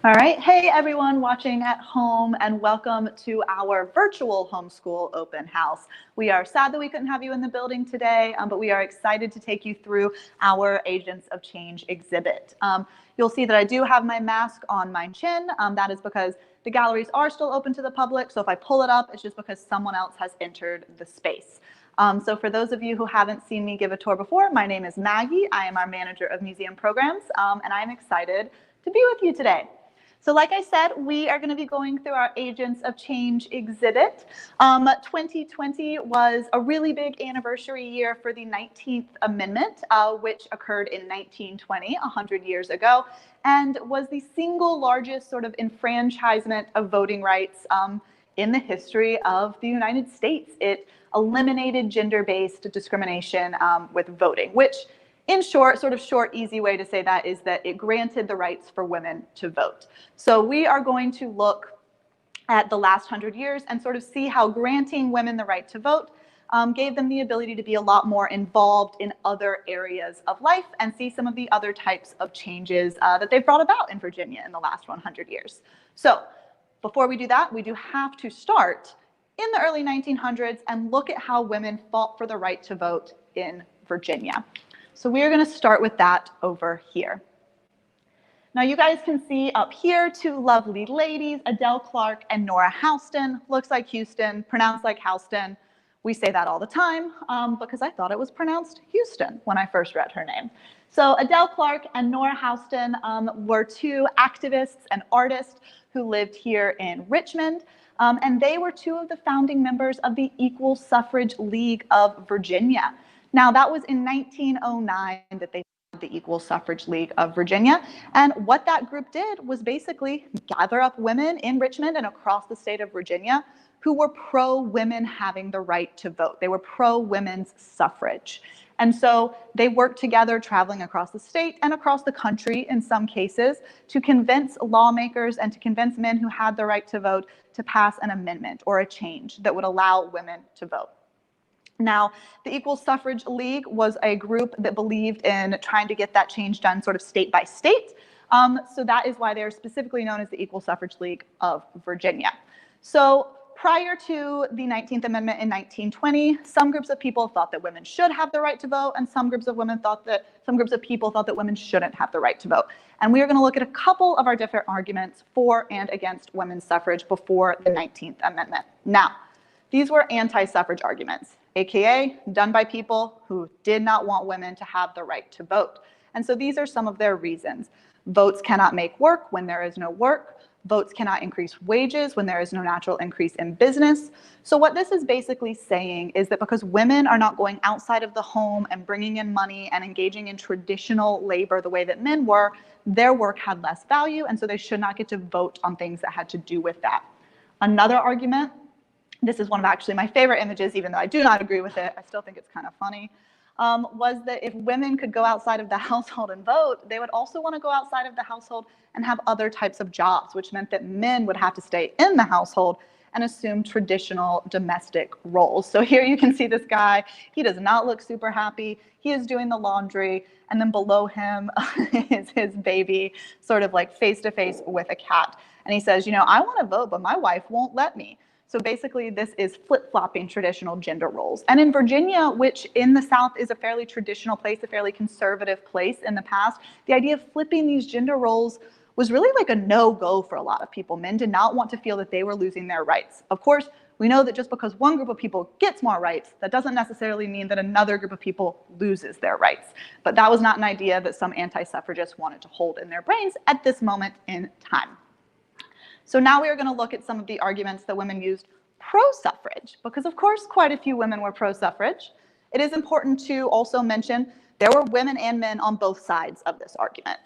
All right. Hey, everyone watching at home, and welcome to our virtual homeschool open house. We are sad that we couldn't have you in the building today, but we are excited to take you through our Agents of Change exhibit. You'll see that I do have my mask on my chin. That is because the galleries are still open to the public, so if I pull it up, it's just because someone else has entered the space. So for those of you who haven't seen me give a tour before, my name is Maggie. I am our manager of museum programs, and I'm excited to be with you today. So like I said, we are going to be going through our Agents of Change exhibit. 2020 was a really big anniversary year for the 19th Amendment, which occurred in 1920, 100 years ago, and was the single largest sort of enfranchisement of voting rights in the history of the United States. It eliminated gender-based discrimination with voting, which in short, sort of short, easy way to say that is that it granted the rights for women to vote. So we are going to look at the last 100 years and sort of see how granting women the right to vote gave them the ability to be a lot more involved in other areas of life and see some of the other types of changes that they've brought about in Virginia in the last 100 years. So before we do that, we do have to start in the early 1900s and look at how women fought for the right to vote in Virginia. So we are going to start with that over here. Now you guys can see up here two lovely ladies, Adele Clark and Nora Houston. Looks like Houston, pronounced like Houston. We say that all the time because I thought it was pronounced Houston when I first read her name. So Adele Clark and Nora Houston were two activists and artists who lived here in Richmond. And they were two of the founding members of the Equal Suffrage League of Virginia. Now, that was in 1909 that they founded the Equal Suffrage League of Virginia. And what that group did was basically gather up women in Richmond and across the state of Virginia who were pro-women having the right to vote. They were pro-women's suffrage. And so they worked together, traveling across the state and across the country in some cases, to convince lawmakers and to convince men who had the right to vote to pass an amendment or a change that would allow women to vote. Now, the Equal Suffrage League was a group that believed in trying to get that change done sort of state by state. So that is why they're specifically known as the Equal Suffrage League of Virginia. So prior to the 19th Amendment in 1920, some groups of people thought that women should have the right to vote, and some groups of people thought that women shouldn't have the right to vote. And we are going to look at a couple of our different arguments for and against women's suffrage before the 19th Amendment. Now, these were anti-suffrage arguments, aka done by people who did not want women to have the right to vote. And so these are some of their reasons. Votes cannot make work when there is no work. Votes cannot increase wages when there is no natural increase in business. So what this is basically saying is that because women are not going outside of the home and bringing in money and engaging in traditional labor the way that men were, their work had less value, and so they should not get to vote on things that had to do with that. Another argument, this is one of actually my favorite images, even though I do not agree with it, I still think it's kind of funny, was that if women could go outside of the household and vote, they would also want to go outside of the household and have other types of jobs, which meant that men would have to stay in the household and assume traditional domestic roles. So here you can see this guy. He does not look super happy. He is doing the laundry, and then below him is his baby, sort of like face to face with a cat. And he says, you know, I want to vote, but my wife won't let me. So basically, this is flip-flopping traditional gender roles. And in Virginia, which in the South is a fairly traditional place, a fairly conservative place in the past, the idea of flipping these gender roles was really like a no-go for a lot of people. Men did not want to feel that they were losing their rights. Of course, we know that just because one group of people gets more rights, that doesn't necessarily mean that another group of people loses their rights. But that was not an idea that some anti-suffragists wanted to hold in their brains at this moment in time. So now we are going to look at some of the arguments that women used pro-suffrage, because of course quite a few women were pro-suffrage. It is important to also mention there were women and men on both sides of this argument.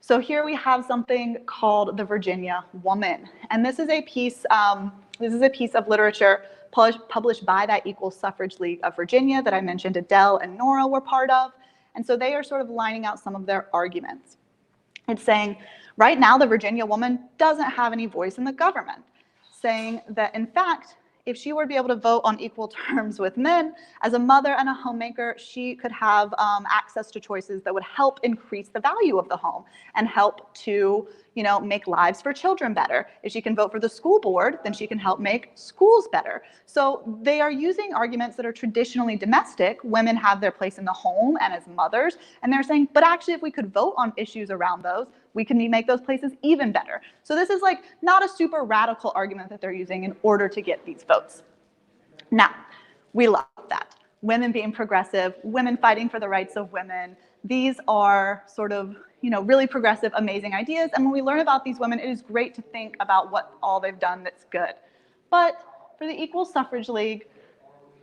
So here we have something called the Virginia Woman, and this is a piece of literature published by that Equal Suffrage League of Virginia that I mentioned Adele and Nora were part of, and so they are sort of lining out some of their arguments. It's saying, right now the Virginia woman doesn't have any voice in the government, saying that in fact, if she were to be able to vote on equal terms with men, as a mother and a homemaker, she could have access to choices that would help increase the value of the home and help to, you know, make lives for children better. If she can vote for the school board, then she can help make schools better. So they are using arguments that are traditionally domestic. Women have their place in the home and as mothers, and they're saying, but actually if we could vote on issues around those, we can make those places even better. So this is like not a super radical argument that they're using in order to get these votes. Now, we love that. Women being progressive, women fighting for the rights of women. These are sort of, you know, really progressive, amazing ideas. And when we learn about these women, it is great to think about what all they've done that's good. But for the Equal Suffrage League,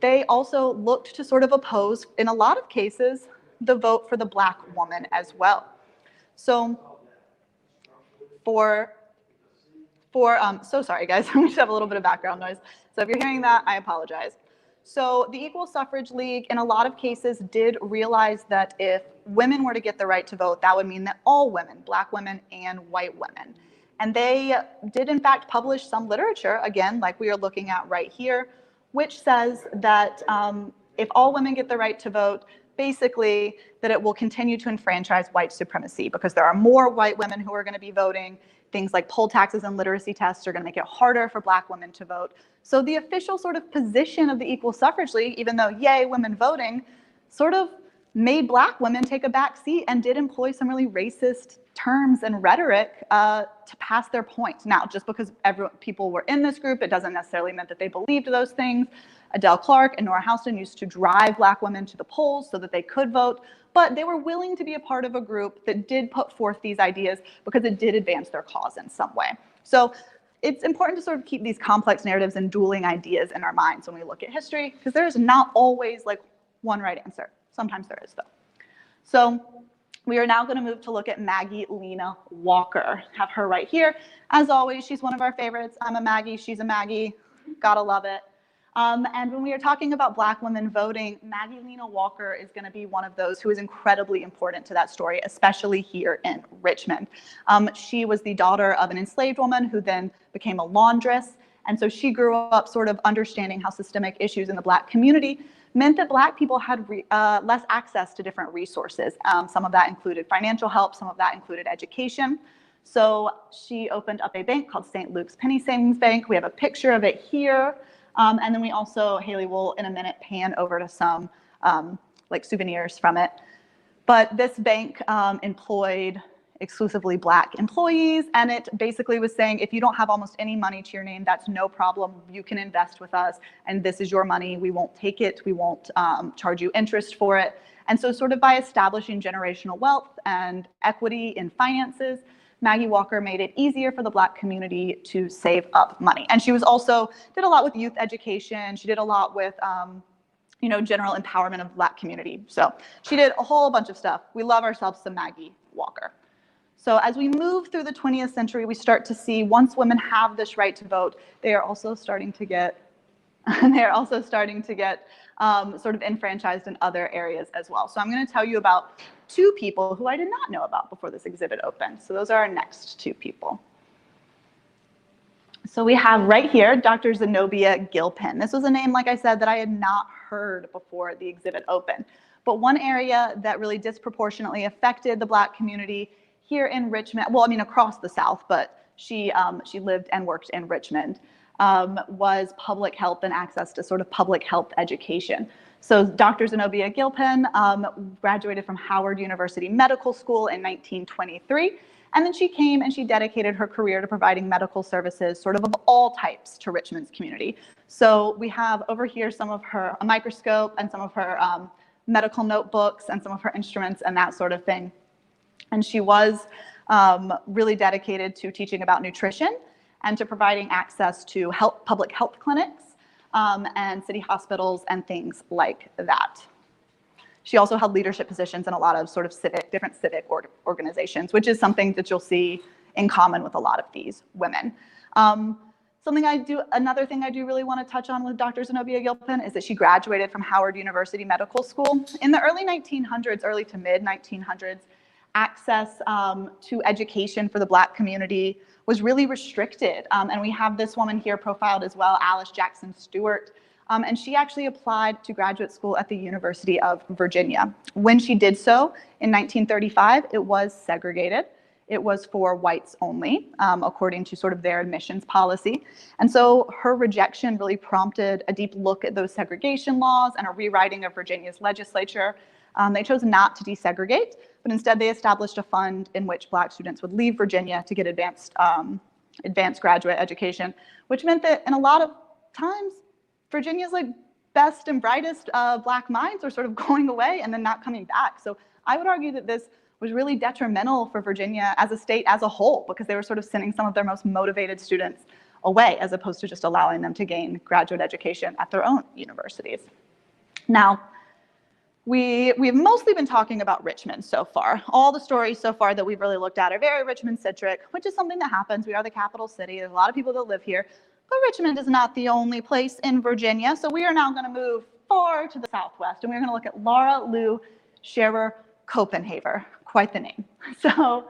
they also looked to sort of oppose, in a lot of cases, the vote for the Black woman as well. So so sorry guys, we just have a little bit of background noise. So if you're hearing that, I apologize. So the Equal Suffrage League, in a lot of cases, did realize that if women were to get the right to vote, that would mean that all women, Black women and white women. And they did in fact publish some literature, again, like we are looking at right here, which says that if all women get the right to vote, basically that it will continue to enfranchise white supremacy because there are more white women who are going to be voting. Things like poll taxes and literacy tests are going to make it harder for Black women to vote. So the official sort of position of the Equal Suffrage League, even though yay, women voting, sort of made Black women take a back seat and did employ some really racist terms and rhetoric to pass their point. Now, just because people were in this group, it doesn't necessarily mean that they believed those things. Adele Clark and Nora Houston used to drive Black women to the polls so that they could vote, but they were willing to be a part of a group that did put forth these ideas because it did advance their cause in some way. So it's important to sort of keep these complex narratives and dueling ideas in our minds when we look at history, because there's not always like one right answer. Sometimes there is though. So we are now going to move to look at Maggie Lena Walker. Have her right here. As always, she's one of our favorites. I'm a Maggie, she's a Maggie. Gotta love it. And when we are talking about Black women voting, Maggie Lena Walker is going to be one of those who is incredibly important to that story, especially here in Richmond. She was the daughter of an enslaved woman who then became a laundress. And so she grew up sort of understanding how systemic issues in the Black community meant that Black people had less access to different resources. Some of that included financial help, some of that included education. So she opened up a bank called St. Luke's Penny Savings Bank. We have a picture of it here. And then we also, Haley will in a minute pan over to some like souvenirs from it. But this bank employed exclusively Black employees, and it basically was saying, if you don't have almost any money to your name, that's no problem. You can invest with us, and this is your money. We won't take it. We won't charge you interest for it. And so sort of by establishing generational wealth and equity in finances, Maggie Walker made it easier for the Black community to save up money. And she was also, did a lot with youth education. She did a lot with, you know, general empowerment of the Black community. So she did a whole bunch of stuff. We love ourselves some Maggie Walker. So as we move through the 20th century, we start to see once women have this right to vote, they are also starting to get, sort of enfranchised in other areas as well. So I'm going to tell you about two people who I did not know about before this exhibit opened. So those are our next two people. So we have right here, Dr. Zenobia Gilpin. This was a name, like I said, that I had not heard before the exhibit opened. But one area that really disproportionately affected the Black community here in Richmond, well, I mean, across the South, but she lived and worked in Richmond, was public health and access to sort of public health education. So Dr. Zenobia Gilpin graduated from Howard University Medical School in 1923. And then she came and she dedicated her career to providing medical services sort of all types to Richmond's community. So we have over here some of her, a microscope and some of her medical notebooks and some of her instruments and that sort of thing. And she was really dedicated to teaching about nutrition and to providing access to public health clinics and city hospitals and things like that. She also held leadership positions in a lot of sort of different civic organizations, which is something that you'll see in common with a lot of these women. Another thing I do really want to touch on with Dr. Zenobia Gilpin is that she graduated from Howard University Medical School in the early 1900s, early to mid 1900s. access to education for the Black community was really restricted. And we have this woman here profiled as well, Alice Jackson Stewart. And she actually applied to graduate school at the University of Virginia. When she did so in 1935, it was segregated. It was for whites only, according to sort of their admissions policy. And so her rejection really prompted a deep look at those segregation laws and a rewriting of Virginia's legislature. They chose not to desegregate, but instead they established a fund in which Black students would leave Virginia to get advanced graduate education, which meant that in a lot of times, Virginia's like best and brightest Black minds were sort of going away and then not coming back. So I would argue that this was really detrimental for Virginia as a state as a whole, because they were sort of sending some of their most motivated students away as opposed to just allowing them to gain graduate education at their own universities. Now, we've mostly been talking about Richmond so far. All the stories so far that we've really looked at are very Richmond-centric, which is something that happens. We are the capital city. There's a lot of people that live here. But Richmond is not the only place in Virginia, so we are now going to move far to the southwest, and we're going to look at Laura Lou Scherer Copenhaver, quite the name. So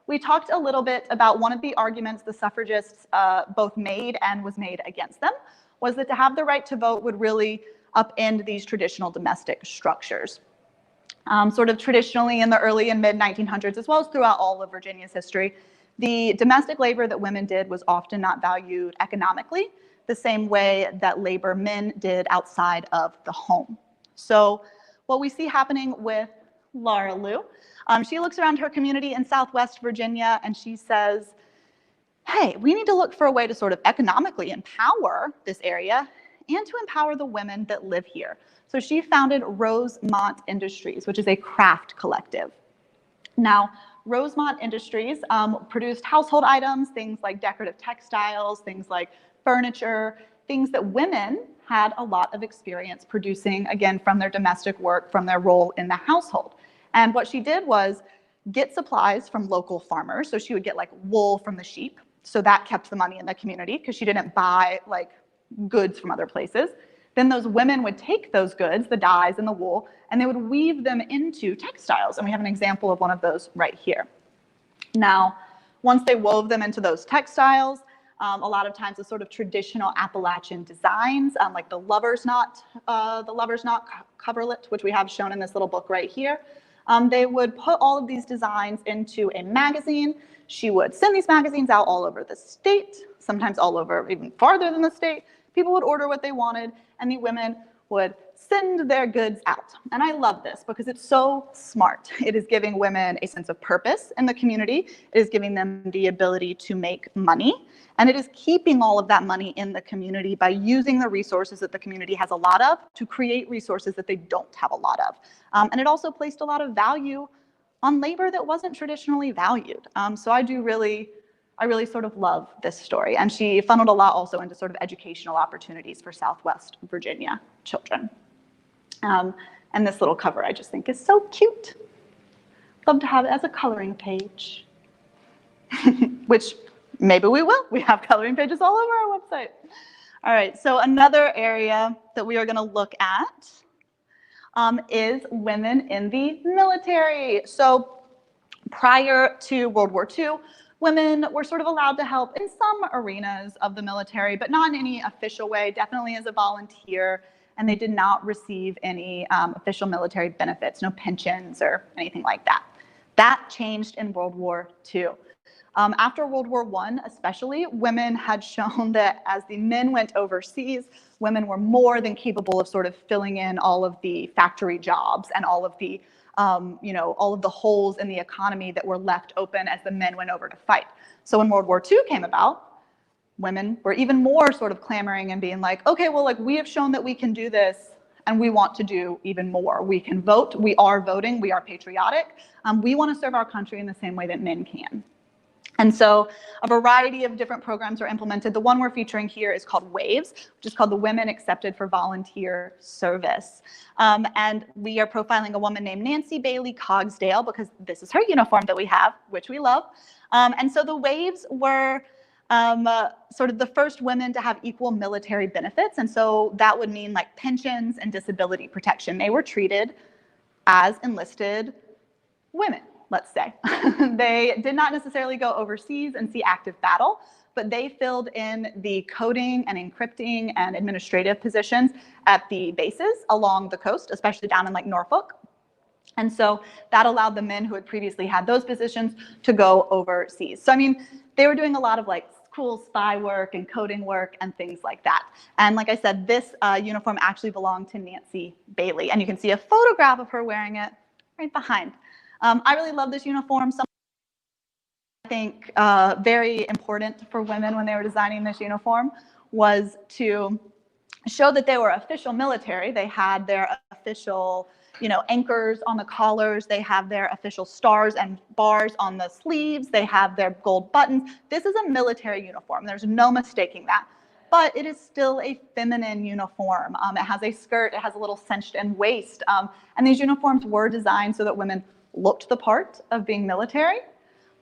we talked a little bit about one of the arguments the suffragists both made and was made against them, was that to have the right to vote would really upend these traditional domestic structures. Sort of traditionally in the early and mid-1900s, as well as throughout all of Virginia's history, the domestic labor that women did was often not valued economically the same way that labor men did outside of the home. So what we see happening with Laura Lou, she looks around her community in Southwest Virginia and she says, hey, we need to look for a way to sort of economically empower this area and to empower the women that live here. So she founded Rosemont Industries, which is a craft collective. Now, Rosemont Industries produced household items, things like decorative textiles, things like furniture, things that women had a lot of experience producing, again, from their domestic work, from their role in the household. And what she did was get supplies from local farmers. So she would get like wool from the sheep. So that kept the money in the community because she didn't buy like goods from other places. Then those women would take those goods, the dyes and the wool, and they would weave them into textiles. And we have an example of one of those right here. Now, once they wove them into those textiles, a lot of times the sort of traditional Appalachian designs, like the lover's knot coverlet, which we have shown in this little book right here, they would put all of these designs into a magazine. She would send these magazines out all over the state, sometimes all over even farther than the state. People would order what they wanted, and the women would send their goods out. And I love this because it's so smart. It is giving women a sense of purpose in the community. It is giving them the ability to make money. And it is keeping all of that money in the community by using the resources that the community has a lot of to create resources that they don't have a lot of. And it also placed a lot of value on labor that wasn't traditionally valued. So I really sort of love this story. And she funneled a lot also into sort of educational opportunities for Southwest Virginia children. And this little cover I just think is so cute. Love to have it as a coloring page, which maybe we will. We have coloring pages all over our website. All right, so another area that we are going to look at is women in the military. So prior to World War II, women were sort of allowed to help in some arenas of the military, but not in any official way, definitely as a volunteer, and they did not receive any official military benefits, no pensions or anything like that. That changed in World War II. After World War I, especially, women had shown that as the men went overseas, women were more than capable of sort of filling in all of the factory jobs and all of the all of the holes in the economy that were left open as the men went over to fight. So when World War II came about, women were even more sort of clamoring and being like, okay, well, like we have shown that we can do this and we want to do even more. We can vote, we are voting, we are patriotic. We want to serve our country in the same way that men can. And so a variety of different programs are implemented. The one we're featuring here is called WAVES, which is called the Women Accepted for Volunteer Service. And we are profiling a woman named Nancy Bailey Cogsdale because this is her uniform that we have, which we love. And so the WAVES were sort of the first women to have equal military benefits. And so that would mean like pensions and disability protection. They were treated as enlisted women, let's say. They did not necessarily go overseas and see active battle, but they filled in the coding and encrypting and administrative positions at the bases along the coast, especially down in like Norfolk. And so that allowed the men who had previously had those positions to go overseas. So, I mean, they were doing a lot of like cool spy work and coding work and things like that. And like I said, this uniform actually belonged to Nancy Bailey. And you can see a photograph of her wearing it right behind. I really love this uniform. I think very important for women when they were designing this uniform was to show that they were official military. They had their official, anchors on the collars. They have their official stars and bars on the sleeves. They have their gold buttons. This is a military uniform. There's no mistaking that. But it is still a feminine uniform. It has a skirt. It has a little cinched-in waist. And these uniforms were designed so that women looked the part of being military,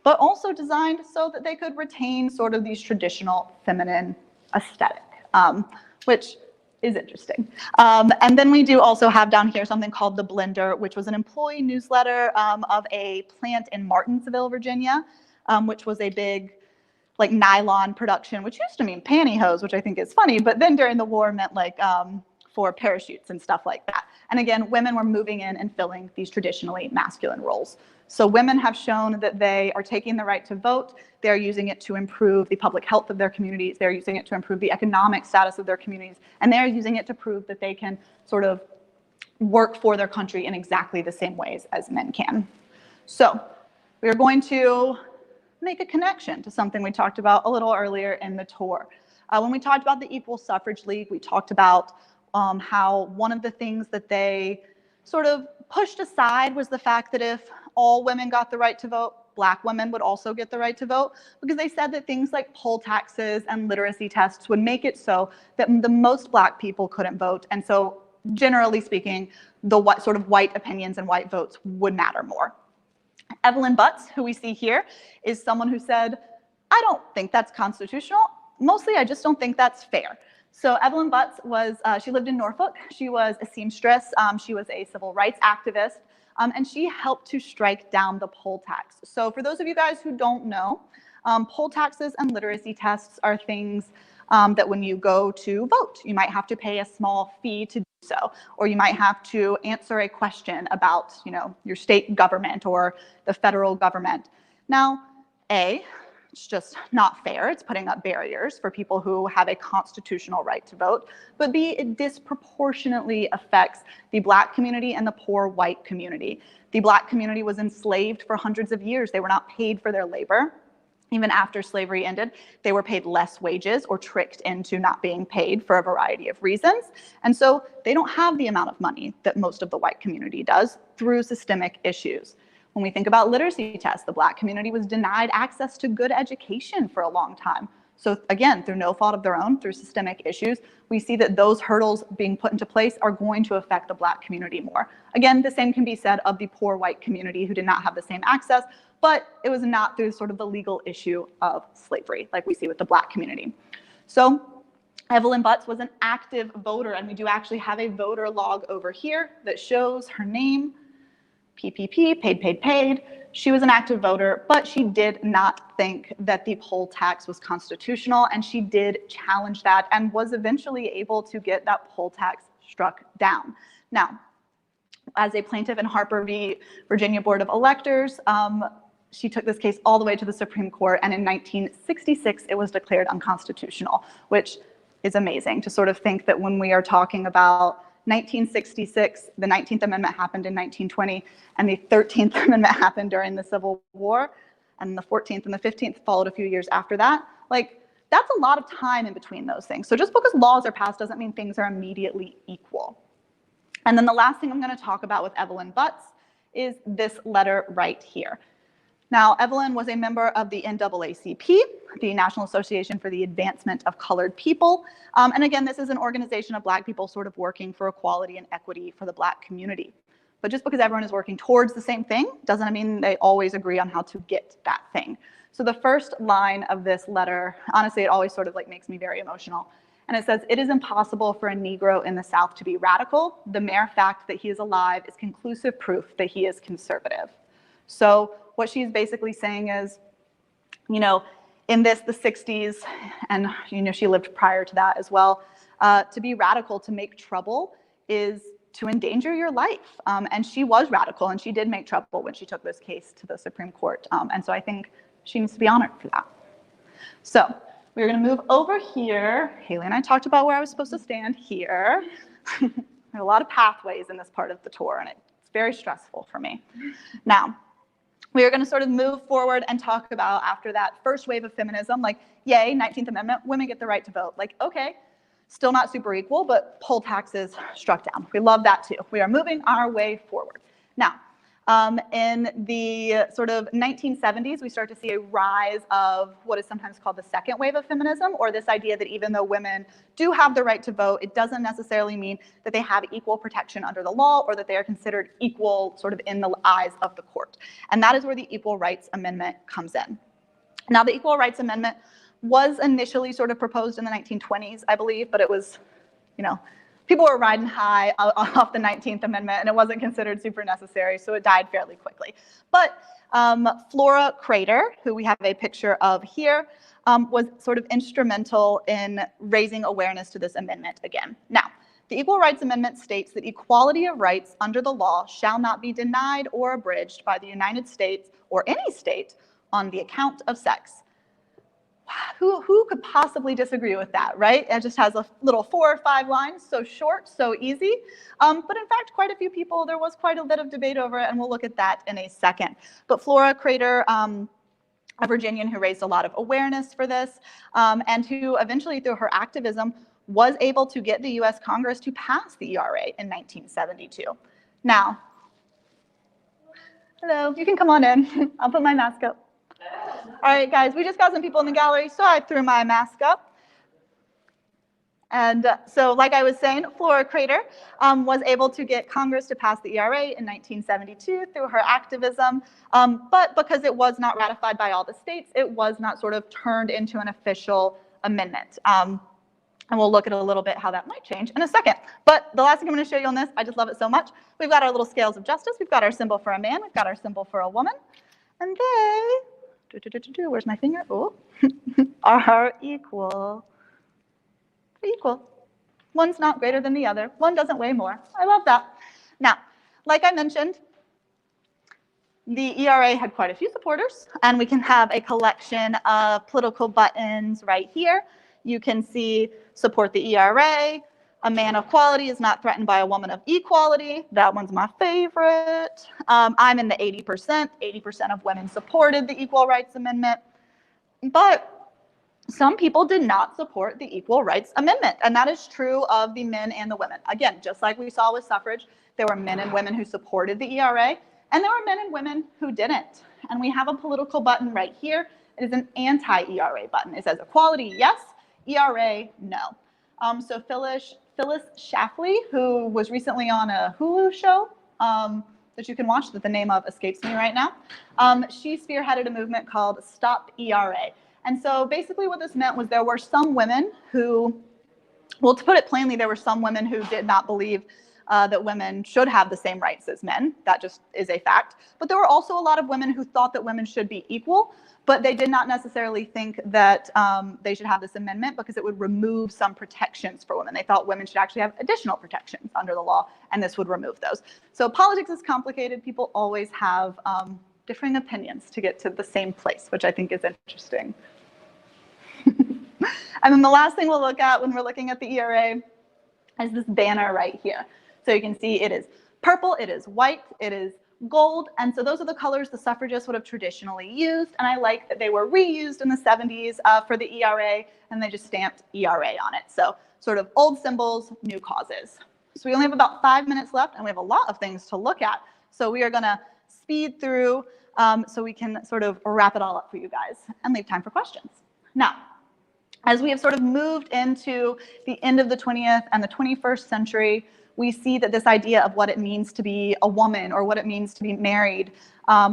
but also designed so that they could retain sort of these traditional feminine aesthetic, which is interesting. And then we do also have down here something called The Blender, which was an employee newsletter of a plant in Martinsville, Virginia, which was a big like nylon production, which used to mean pantyhose, which I think is funny, but then during the war meant like for parachutes and stuff like that. And again, women were moving in and filling these traditionally masculine roles. So women have shown that they are taking the right to vote. They're using it to improve the public health of their communities. They're using it to improve the economic status of their communities. And they're using it to prove that they can sort of work for their country in exactly the same ways as men can. So we're going to make a connection to something we talked about a little earlier in the tour. When we talked about the Equal Suffrage League, we talked about how one of the things that they sort of pushed aside was the fact that if all women got the right to vote, Black women would also get the right to vote, because they said that things like poll taxes and literacy tests would make it so that the most Black people couldn't vote. And so generally speaking, the sort of white opinions and white votes would matter more. Evelyn Butts, who we see here, is someone who said, I don't think that's constitutional. Mostly, I just don't think that's fair. So Evelyn Butts was, she lived in Norfolk. She was a seamstress. She was a civil rights activist. And she helped to strike down the poll tax. So for those of you guys who don't know, poll taxes and literacy tests are things that when you go to vote, you might have to pay a small fee to do so, or you might have to answer a question about, your state government or the federal government. Now, it's just not fair. It's putting up barriers for people who have a constitutional right to vote. But B, it disproportionately affects the Black community and the poor white community. The Black community was enslaved for hundreds of years. They were not paid for their labor. Even after slavery ended, they were paid less wages or tricked into not being paid for a variety of reasons. And so they don't have the amount of money that most of the white community does through systemic issues. When we think about literacy tests, the Black community was denied access to good education for a long time. So again, through no fault of their own, through systemic issues, we see that those hurdles being put into place are going to affect the Black community more. Again, the same can be said of the poor white community who did not have the same access, but it was not through sort of the legal issue of slavery, like we see with the Black community. So Evelyn Butts was an active voter, and we do actually have a voter log over here that shows her name, PPP, paid. She was an active voter, but she did not think that the poll tax was constitutional, and she did challenge that and was eventually able to get that poll tax struck down. Now, as a plaintiff in Harper v. Virginia Board of Electors, she took this case all the way to the Supreme Court, and in 1966, it was declared unconstitutional, which is amazing to sort of think that when we are talking about 1966, the 19th Amendment happened in 1920, and the 13th Amendment happened during the Civil War, and the 14th and the 15th followed a few years after that. Like, that's a lot of time in between those things. So just because laws are passed doesn't mean things are immediately equal. And then the last thing I'm going to talk about with Evelyn Butts is this letter right here. Now, Evelyn was a member of the NAACP, the National Association for the Advancement of Colored People. And again, this is an organization of Black people sort of working for equality and equity for the Black community. But just because everyone is working towards the same thing doesn't mean they always agree on how to get that thing. So the first line of this letter, honestly, it always sort of like makes me very emotional. And it says, "It is impossible for a Negro in the South to be radical. The mere fact that he is alive is conclusive proof that he is conservative." So what she's basically saying is, you know, in the 60s, and, you know, she lived prior to that as well, to be radical, to make trouble, is to endanger your life. And she was radical, and she did make trouble when she took this case to the Supreme Court. And so I think she needs to be honored for that. So we're going to move over here. Haley and I talked about where I was supposed to stand here. There are a lot of pathways in this part of the tour, and it's very stressful for me. Now, we are going to sort of move forward and talk about, after that first wave of feminism, like, yay, 19th Amendment, women get the right to vote. Like, okay, still not super equal, but poll taxes struck down. We love that too. We are moving our way forward. Now, in the sort of 1970s, we start to see a rise of what is sometimes called the second wave of feminism, or this idea that even though women do have the right to vote, it doesn't necessarily mean that they have equal protection under the law, or that they are considered equal sort of in the eyes of the court. And that is where the Equal Rights Amendment comes in. Now, the Equal Rights Amendment was initially sort of proposed in the 1920s, I believe, but it was, you know, people were riding high off the 19th Amendment, and it wasn't considered super necessary, so it died fairly quickly. But Flora Crater, who we have a picture of here, was sort of instrumental in raising awareness to this amendment again. Now, the Equal Rights Amendment states that equality of rights under the law shall not be denied or abridged by the United States or any state on the account of sex. Who could possibly disagree with that, right? It just has a little 4 or 5 lines, so short, so easy. But in fact, quite a few people, there was quite a bit of debate over it, and we'll look at that in a second. But Flora Crater, a Virginian who raised a lot of awareness for this, and who eventually, through her activism, was able to get the US Congress to pass the ERA in 1972. Now, hello, you can come on in. I'll put my mask up. All right, guys, we just got some people in the gallery, so I threw my mask up. And so, like I was saying, Flora Crater was able to get Congress to pass the ERA in 1972 through her activism, but because it was not ratified by all the states, it was not sort of turned into an official amendment. And we'll look at a little bit how that might change in a second. But the last thing I'm going to show you on this, I just love it so much. We've got our little scales of justice. We've got our symbol for a man. We've got our symbol for a woman. And they, where's my finger? Oh, are equal. Equal. One's not greater than the other. One doesn't weigh more. I love that. Now, like I mentioned, the ERA had quite a few supporters, and we can have a collection of political buttons right here. You can see support the ERA. A man of quality is not threatened by a woman of equality. That one's my favorite. I'm in the 80%. 80% of women supported the Equal Rights Amendment. But some people did not support the Equal Rights Amendment, and that is true of the men and the women. Again, just like we saw with suffrage, there were men and women who supported the ERA, and there were men and women who didn't. And we have a political button right here. It is an anti-ERA button. It says equality, yes, ERA, no. So Phyllis Schlafly, who was recently on a Hulu show that you can watch that the name of escapes me right now, she spearheaded a movement called Stop ERA. And so basically what this meant was there were some women who, well, to put it plainly, there were some women who did not believe that women should have the same rights as men. That just is a fact. But there were also a lot of women who thought that women should be equal, but they did not necessarily think that they should have this amendment because it would remove some protections for women. They thought women should actually have additional protections under the law, and this would remove those. So politics is complicated. People always have differing opinions to get to the same place, which I think is interesting. And then the last thing we'll look at when we're looking at the ERA is this banner right here. So you can see it is purple, it is white, it is gold, and so those are the colors the suffragists would have traditionally used, and I like that they were reused in the 70s for the ERA, and they just stamped ERA on it. So sort of old symbols, new causes. So we only have about 5 minutes left, and we have a lot of things to look at. So we are going to speed through so we can sort of wrap it all up for you guys and leave time for questions. Now, as we have sort of moved into the end of the 20th and the 21st century, we see that this idea of what it means to be a woman or what it means to be married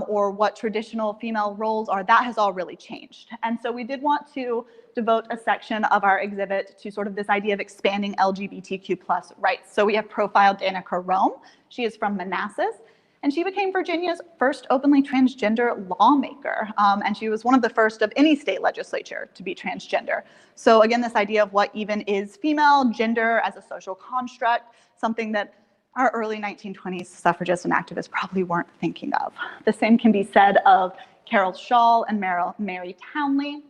or what traditional female roles are, that has all really changed. And so we did want to devote a section of our exhibit to sort of this idea of expanding LGBTQ+ rights. So we have profiled Danica Rome. She is from Manassas, And she became Virginia's first openly transgender lawmaker. And she was one of the first of any state legislature to be transgender. So again, this idea of what even is female, gender as a social construct, something that our early 1920s suffragists and activists probably weren't thinking of. The same can be said of Carol Shaw and Mary Townley.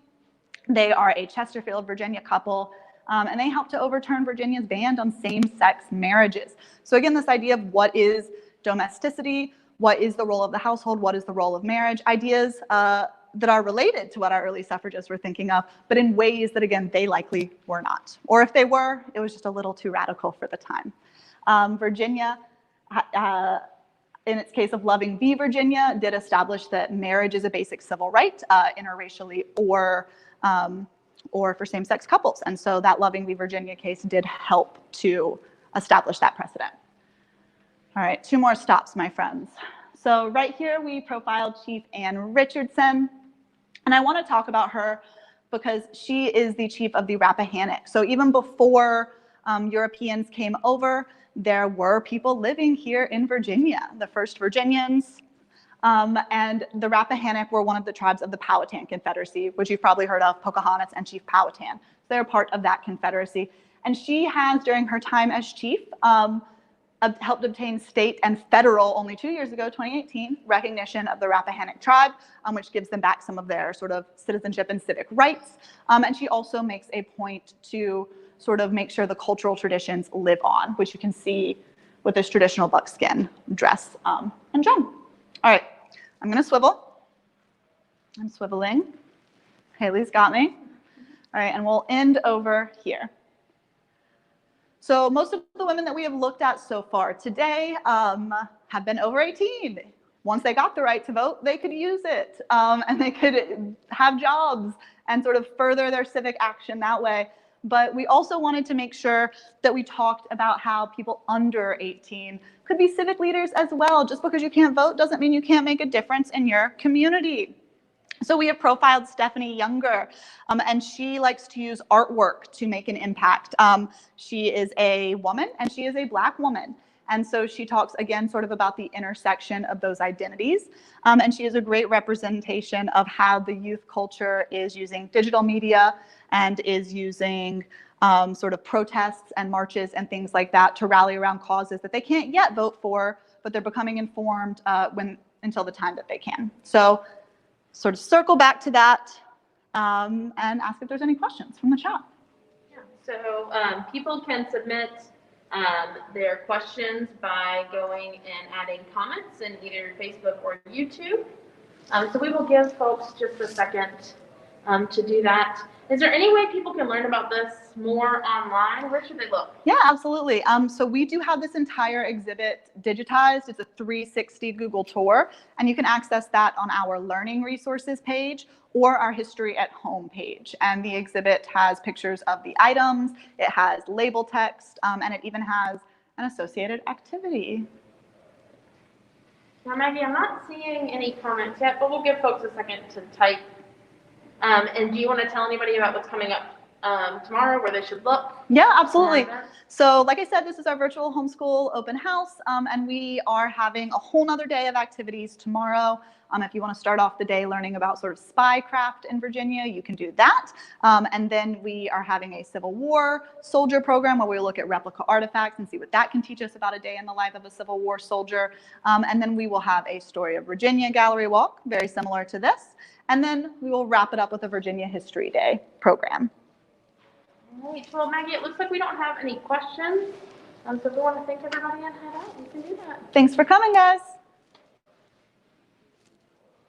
They are a Chesterfield, Virginia couple, and they helped to overturn Virginia's ban on same-sex marriages. So again, this idea of what is domesticity, what is the role of the household, what is the role of marriage, ideas that are related to what our early suffragists were thinking of, but in ways that, again, they likely were not. Or if they were, it was just a little too radical for the time. Virginia, in its case of Loving v. Virginia, did establish that marriage is a basic civil right, interracially or for same-sex couples. And so that Loving v. Virginia case did help to establish that precedent. All right, 2 more stops, my friends. So right here, we profiled Chief Ann Richardson. And I want to talk about her because she is the chief of the Rappahannock. So even before Europeans came over, there were people living here in Virginia, the first Virginians. And the Rappahannock were one of the tribes of the Powhatan Confederacy, which you've probably heard of, Pocahontas and Chief Powhatan. They're part of that confederacy. And she has, during her time as chief, helped obtain state and federal, only 2 years ago, 2018, recognition of the Rappahannock tribe, which gives them back some of their sort of citizenship and civic rights. And she also makes a point to sort of make sure the cultural traditions live on, which you can see with this traditional buckskin dress and drum. All right, I'm gonna swivel. I'm swiveling. Haley's got me. All right, and we'll end over here. So most of the women that we have looked at so far today have been over 18. Once they got the right to vote, they could use it, and they could have jobs and sort of further their civic action that way. But we also wanted to make sure that we talked about how people under 18 could be civic leaders as well. Just because you can't vote doesn't mean you can't make a difference in your community. So we have profiled Stephanie Younger, and she likes to use artwork to make an impact. She is a woman, and she is a Black woman. And so she talks, again, sort of about the intersection of those identities. And she is a great representation of how the youth culture is using digital media and is using sort of protests and marches and things like that to rally around causes that they can't yet vote for, but they're becoming informed until the time that they can. So sort of circle back to that and ask if there's any questions from the chat. Yeah, so people can submit their questions by going and adding comments in either Facebook or YouTube. So we will give folks just a second to do that. Is there any way people can learn about this more online? Where should they look? Yeah, absolutely. So we do have this entire exhibit digitized. It's a 360 Google tour, and you can access that on our Learning Resources page or our History at Home page. And the exhibit has pictures of the items, it has label text, and it even has an associated activity. Now, Maggie, I'm not seeing any comments yet, but we'll give folks a second to type. And do you want to tell anybody about what's coming up tomorrow, where they should look? Yeah, absolutely. So like I said, this is our virtual homeschool open house, and we are having a whole nother day of activities tomorrow. If you want to start off the day learning about sort of spycraft in Virginia, you can do that. And then we are having a Civil War soldier program where we look at replica artifacts and see what that can teach us about a day in the life of a Civil War soldier. And then we will have a Story of Virginia gallery walk, very similar to this. And then we will wrap it up with a Virginia History Day program. All right. Well, Maggie, it looks like we don't have any questions. So if we want to thank everybody and head out, we can do that. Thanks for coming, guys.